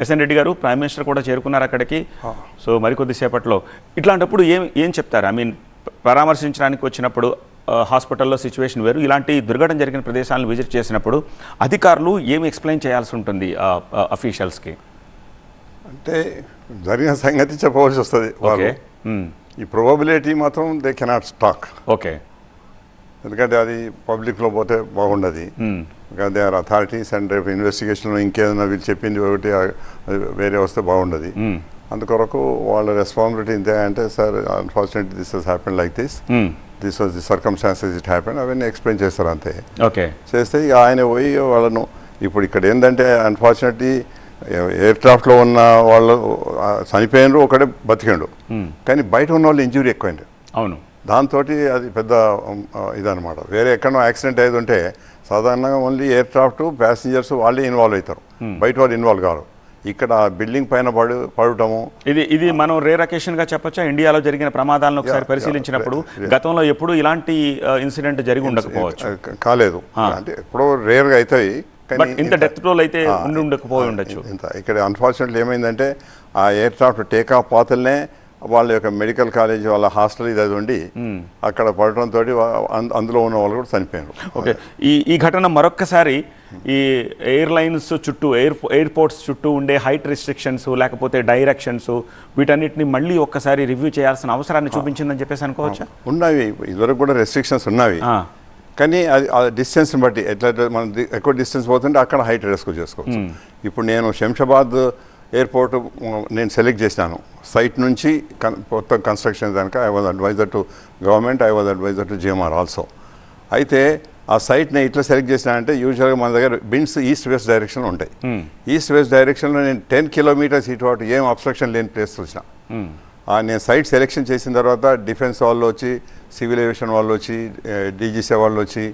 SN Reddy గారు prime minister కూడా చేరుకున్నారు అక్కడికి. సో మరికొద్దిసేపట్లో ఇట్లాంటప్పుడు ఏం చెప్తారు? ఐ మీన్ పరామర్శించడానికి వచ్చినప్పుడు హాస్పిటల్లో సిచ్యువేషన్ వేరు, ఇలాంటి దుర్ఘటన జరిగిన ప్రదేశాలను విజిట్ చేసినప్పుడు అధికారులు ఏమి ఎక్స్ప్లెయిన్ చేయాల్సి ఉంటుంది అఫీషియల్స్కి? అంటే జరిగిన సంగతి చెప్పవలసి వస్తుంది. ఈ ప్రొబబిలిటీ మాత్రం దే కెనాట్ స్టాక్. ఓకే, ఎందుకంటే అది పబ్లిక్లో పోతే బాగుండదు. దే ఆర్ అథారిటీస్ అండ్ రేపు ఇన్వెస్టిగేషన్లో ఇంకేదైనా వీళ్ళు చెప్పింది ఒకటి వేరే వస్తే బాగుండదు. అందుకొరకు వాళ్ళ రెస్పాన్సిబిలిటీ ఇంతే. అంటే sir unfortunately this has happen like this was the circumstances it happen, అవన్నీ ఎక్స్ప్లెయిన్ చేస్తారు అంతే. ఓకే, చేస్తే ఇక ఆయన పోయి వాళ్ళను ఇప్పుడు ఇక్కడ ఏంటంటే అన్ఫార్చునేట్లీ ఎయిర్ క్రాఫ్ట్లో ఉన్న వాళ్ళు చనిపోయినారు, ఒకటే బతికిండు, కానీ బయట ఉన్న వాళ్ళు ఇంజురీ ఎక్కువైంది. అవును, దాంతో అది పెద్ద ఇదనమాట. వేరే ఎక్కడో యాక్సిడెంట్ అయ్యేది ఉంటే సాధారణంగా ఓన్లీ ఎయిర్ క్రాఫ్ట్ ప్యాసింజర్స్ వాళ్ళే ఇన్వాల్వ్ అవుతారు, బయట వాళ్ళు ఇన్వాల్వ్ కారు. ఇక్కడ బిల్డింగ్ పైన పడటము ఇది మనం రేర్ అకేషన్ గా చెప్పొచ్చా? ఇండియాలో జరిగిన ప్రమాదాలను ఒకసారి పరిశీలించినప్పుడు గతంలో ఎప్పుడు ఇలాంటి ఇన్సిడెంట్ జరిగి ఉండకపోవచ్చు, కాలేదు. అంటే ఎప్పుడో రేర్గా అవుతాయి, ఇంత డెత్ టోల్ అయితే ఉండకపోయి ఉండొచ్చు. ఇక్కడ అన్ఫార్చునేట్లీ ఏమైందంటే ఆ ఎయిర్ క్రాఫ్ట్ టేకాఫ్ పాతలనే వాళ్ళ యొక్క మెడికల్ కాలేజ్ వాళ్ళ హాస్టల్ ఇది ఉండి అక్కడ పడటంతో అందులో ఉన్న వాళ్ళు కూడా చనిపోయారు. ఓకే, ఈ ఘటన మరొక్కసారి ఈ ఎయిర్లైన్స్ చుట్టూ ఎయిర్పోర్ట్స్ చుట్టూ ఉండే హైట్ రిస్ట్రిక్షన్స్ లేకపోతే డైరెక్షన్స్ వీటన్నిటిని మళ్ళీ ఒక్కసారి రివ్యూ చేయాల్సిన అవసరాన్ని చూపించిందని చెప్పేసి అనుకోవచ్చా? ఉన్నవి, ఇదివరకు కూడా రెస్ట్రిక్షన్స్ ఉన్నవి, కానీ అది డిస్టెన్స్ని బట్టి ఎట్లా మనం ఎక్కువ డిస్టెన్స్ పోతుంటే అక్కడ హైట్ రెస్క్యూ చేసుకోవచ్చు. ఇప్పుడు నేను శంషాబాద్ ఎయిర్పోర్ట్ నేను సెలెక్ట్ చేసినాను, సైట్ నుంచి మొత్తం కన్స్ట్రక్షన్ కనుక I was adviser to government, I was adviser to GMR also. అయితే ఆ సైట్ని ఇట్లా సెలెక్ట్ చేసినా అంటే యూజువల్గా మన దగ్గర బిన్స్ ఈస్ట్ వెస్ట్ డైరెక్షన్లో ఉంటాయి. ఈస్ట్ వెస్ట్ డైరెక్షన్లో నేను 10 కిలోమీటర్స్ ఇటు అటు ఏం అబ్స్ట్రక్షన్ లేని ప్లేస్ చూసిన. నేను సైట్ సెలెక్షన్ చేసిన తర్వాత డిఫెన్స్ వాళ్ళు వచ్చి, సివిల్ ఏవియేషన్ వాళ్ళు వచ్చి, డీజీసీ వాళ్ళు వచ్చి,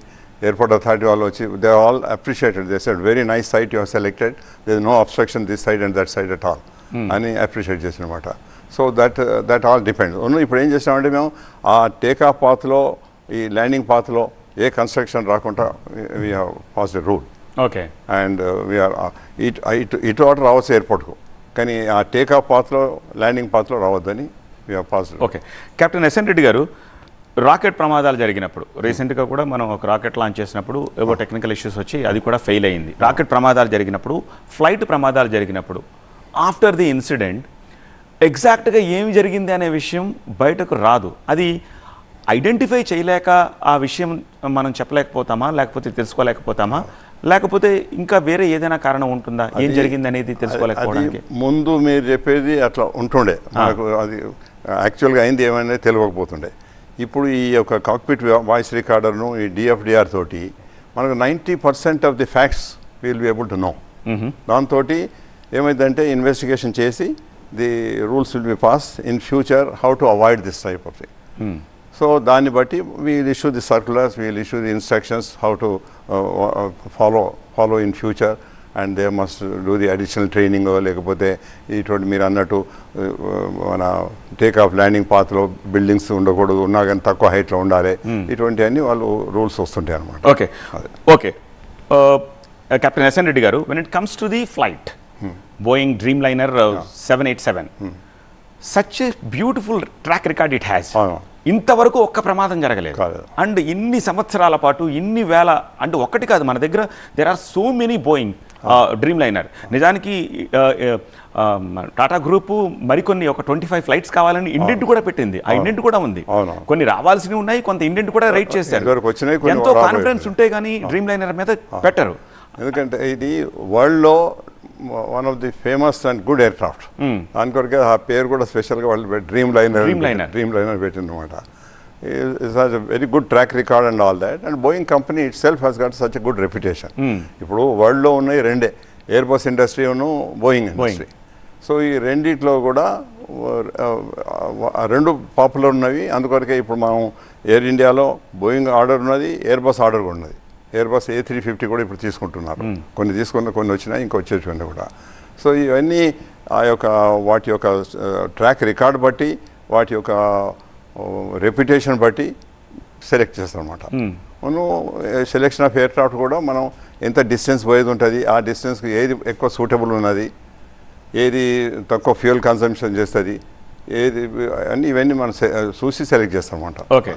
ఎయిర్పోర్ట్ అథారిటీ వాళ్ళు వచ్చి, they all appreciated. They said very nice site you have selected, there is no obstruction this side and that side at all అని అప్రిషియేట్ చేసినమాట. So that all depends. ఇప్పుడు ఏం చేసినామంటే మేము ఆ టేకాఫ్ పాత్లో ఈ ల్యాండింగ్ పాత్లో ఏ కన్స్ట్రక్షన్ రాకుండా we have passed a rule. Okay, and we are ఇటు అటు రావచ్చు ఎయిర్పోర్ట్కు, కానీ ఆ టేకాఫ్ పాత్లో ల్యాండింగ్ పాత్లో రావద్దని we have passed. Okay, captain SN Reddy garu, rocket ప్రమాదాలు జరిగినప్పుడు రీసెంట్గా కూడా మనం ఒక రాకెట్ లాంచ్ చేసినప్పుడు ఏవో టెక్నికల్ ఇష్యూస్ వచ్చి అది కూడా ఫెయిల్ అయింది. రాకెట్ ప్రమాదాలు జరిగినప్పుడు, ఫ్లైట్ ప్రమాదాలు జరిగినప్పుడు ఆఫ్టర్ ది ఇన్సిడెంట్ ఎగ్జాక్ట్గా ఏమి జరిగింది అనే విషయం బయటకు రాదు. అది ఐడెంటిఫై చేయలేక ఆ విషయం మనం చెప్పలేకపోతామా, లేకపోతే తెలుసుకోలేకపోతామా, లేకపోతే ఇంకా వేరే ఏదైనా కారణం ఉంటుందా ఏం జరిగింది అనేది తెలుసుకోలేకపోవడానికి? ముందు మీరు చెప్పేది అట్లా ఉంటుండే, మనకు అది యాక్చువల్గా అయింది ఏమైనా తెలియకపోతుండే. ఇప్పుడు ఈ యొక్క కాక్పిట్ వాయిస్ రికార్డర్ను ఈ డిఎఫ్డిఆర్ తోటి మనకు 90% of the facts will be able to know. దాంతో ఏమైందంటే ఇన్వెస్టిగేషన్ చేసి the rules will be pass in future how to avoid this type of thing. So దాన్ని బట్టి we'll issue the circulars, we'll issue the instructions how to follow in future, and they must do the additional training. లేకపోతే ఇటువంటి మీరు అన్నట్టు మన take off landing పాత్లో buildings ఉండకూడదు, ఉన్నా కానీ తక్కువ హైట్లో ఉండాలి, ఇటువంటివన్నీ వాళ్ళు రూల్స్ వస్తుంటాయి అనమాట. Okay okay captain SN Reddy garu, when it comes to the flight Boeing Dreamliner 787, such a beautiful track record it has. ఇంతవరకు ఒక్క ప్రమాదం జరగలేదు. అండ్ ఇన్ని సంవత్సరాల పాటు ఇన్ని వేల, అంటే ఒక్కటి కాదు, మన దగ్గర there are so many Boeing Dreamliner. నిజానికి టాటా గ్రూప్ మరికొన్ని ఒక 25 ఫ్లైట్స్ కావాలని ఇండెంట్ కూడా పెట్టింది. ఆ ఇండెంట్ కూడా ఉంది, కొన్ని రావాల్సినవి ఉన్నాయి, కొంత ఇండెంట్ కూడా రైట్ చేశారు. ఎంతో కాన్ఫిడెన్స్ ఉంటే కానీ డ్రీమ్ లైనర్ మీద పెట్టరు. ఎందుకంటే ఇది వరల్డ్లో one of the famous and good aircraft. దాని కొరకే ఆ పేరు కూడా స్పెషల్గా వాళ్ళు డ్రీమ్ లైనర్ పెట్టిందన్నమాట. It has a very good track record and all that, and Boeing company itself has got such a good reputation. ఇప్పుడు వరల్డ్లో ఉన్నాయి రెండే, ఎయిర్ బస్ ఇండస్ట్రీ ఉన్ను బోయింగ్ ఇండస్ట్రీ. సో ఈ రెండిట్లో కూడా రెండు పాపులర్ ఉన్నవి. అందుకొరకే ఇప్పుడు మనం ఎయిర్ ఇండియాలో బోయింగ్ ఆర్డర్ ఉన్నది, ఎయిర్ బస్ ఆర్డర్ కూడా ఉన్నది. ఎయిర్ బస్ A350 కూడా ఇప్పుడు తీసుకుంటున్నారు, కొన్ని వచ్చినాయి, ఇంకా వచ్చేటువంటి కూడా. సో ఇవన్నీ ఆ యొక్క వాటి యొక్క ట్రాక్ రికార్డ్ బట్టి, వాటి యొక్క రెప్యుటేషన్ బట్టి సెలెక్ట్ చేస్తాం అనమాట. మనం సెలెక్షన్ ఆఫ్ ఎయిర్ క్రాఫ్ట్ కూడా మనం ఎంత డిస్టెన్స్ పోయేది ఉంటుంది, ఆ డిస్టెన్స్కి ఏది ఎక్కువ సూటబుల్ ఉన్నది, ఏది తక్కువ ఫ్యూయల్ కన్సంప్షన్ చేస్తుంది, ఏది అన్నీ ఇవన్నీ మనం చూసి సెలెక్ట్ చేస్తాం అన్నమాట. ఓకే.